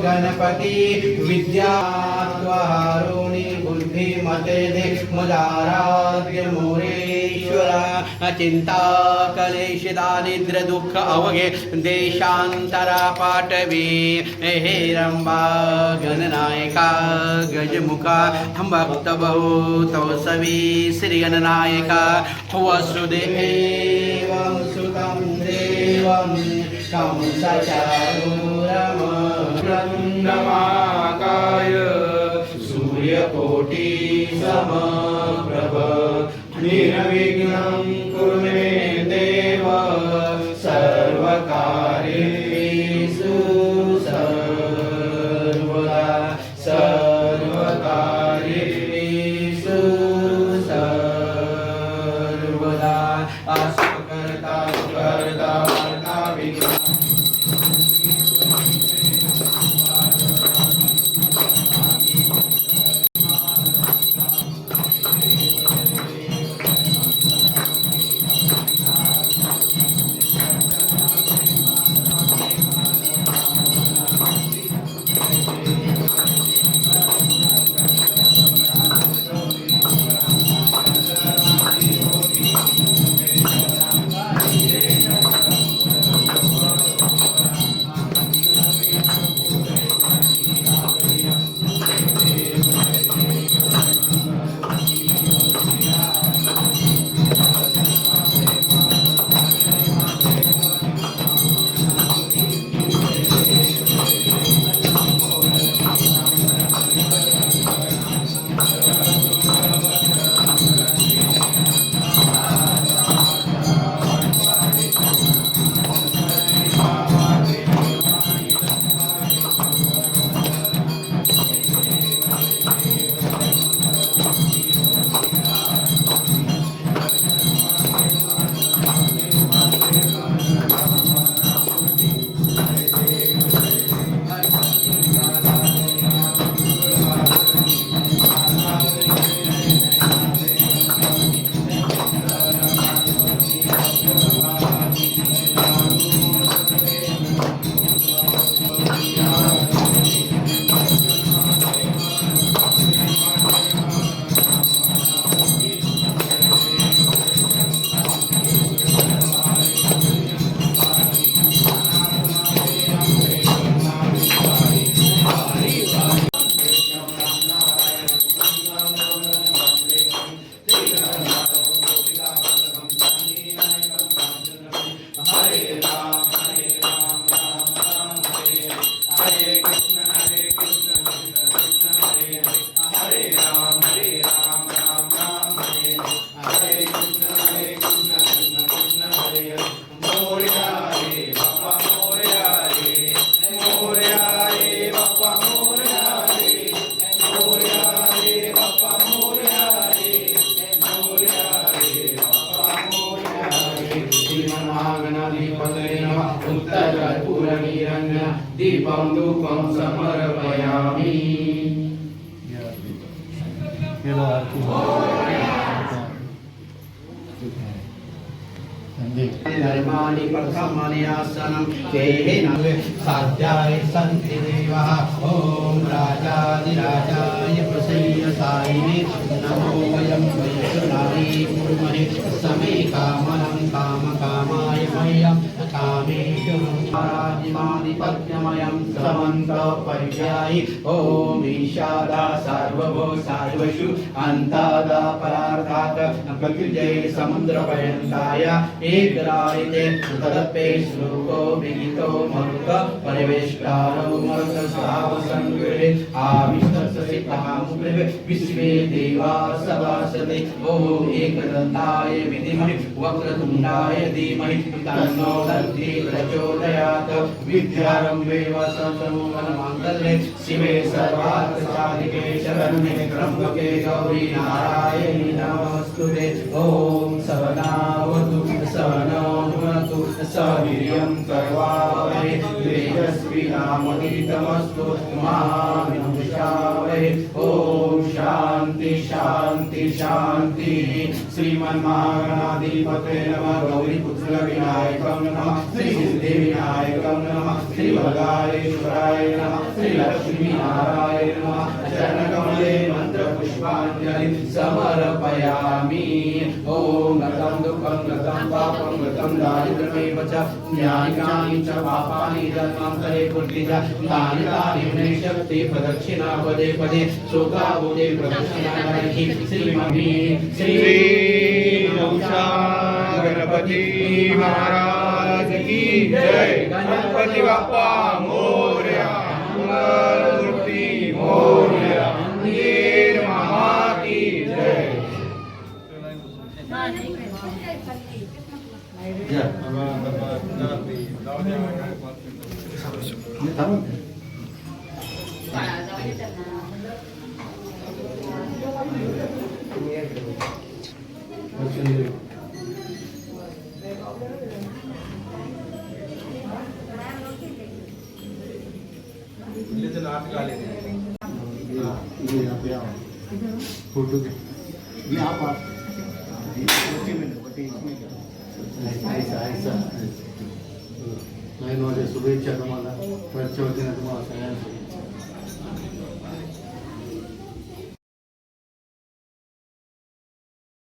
गणपति विद्याद्वारोणि बुद्धिमते मुदाराध्य मुरेश्वरा चिंता कलेश दारिद्र्य दुःख अवगे देशांतरा पाटवी हे रंबा गणनायका गजमुखा भक्त बहु सवी श्री गणनायका वसुदेवं सुतं देवं कंसचारूरमकाय सूर्यकोटि समप्रभ निर्विघ्नं कुरु मे देव सर्वकार्येषु सर्वदा सर्वकार्येषु सर्वदा असुकर्ता सुकर्ता कर्ता विघ्न दीपं धूपं समर्पयामि। धर्माणि प्रथमानि आसनं तेन साध्याय सन्ति देवः। ॐ राजाधिराजाय प्रसन्नसायिने नमो वयं वैष्णवे कुर्महे समे कामनं कामकामाय मह्यं कामेषु राजिमाधिपत्यमयं समन्तपर्यायि। ॐ ईशादा सर्वभो सर्वषु अन्तादा परार्थात् प्रकृजय समुद्रपर्यन्ताय एकरायते तदपे श्लोको विहितो मरुत परिवेष्टारो मरुत सावसंगृहे आविष्टसितामुग्रे विश्वे देवा सभासते। ॐ एकदन्ताय विद्महे वक्रतुण्डाय धीमहि तन्नो दन्ति प्रचोदयात्। विद्यारम्भे वसन्तमङ्गले शिवे सर्वार्थसाधिके शरण्ये त्र्यम्बके गौरी नारायणि नमोस्तुते। ॐ सहनावतु सहनौ भुनक्तु सवीर्यं करवावहै तेजस्विनामधीतमस्तु मा विद्विषावहै। ॐ शान्ति शान्ति शान्तिः। श्रीमन्महागणाधिपतये नमः गौरीपुत्रविनायकं नमः श्रीसिद्धिविनायकं नमः श्रीवरदायेश्वराय नमः श्रीलक्ष्मीनारायण नमः चरणकमले मन्त्रपुष्पाञ्जलिं समर्पयामि ॐ गतं दुःखं गतं पापं गतं दारिद्र्यमेव च ज्ञानिकानि च पापानि जन्मान्तरे कृत्य तानि तानि विनयशक्ति प्रदक्षिणा पदे पदे शोकाबुदे प्रदक्षिणानि श्रीमहि श्री गणपति महाराज की जय। गणपति बाप्पा मोरया, मंगलमूर्ति मोरया, मंदिर मामा की जय। फोटो ऐसा 9 वाजे शुभेच्छा तुम्हाला वरच्या वतीने तुम्हाला सगळ्यांना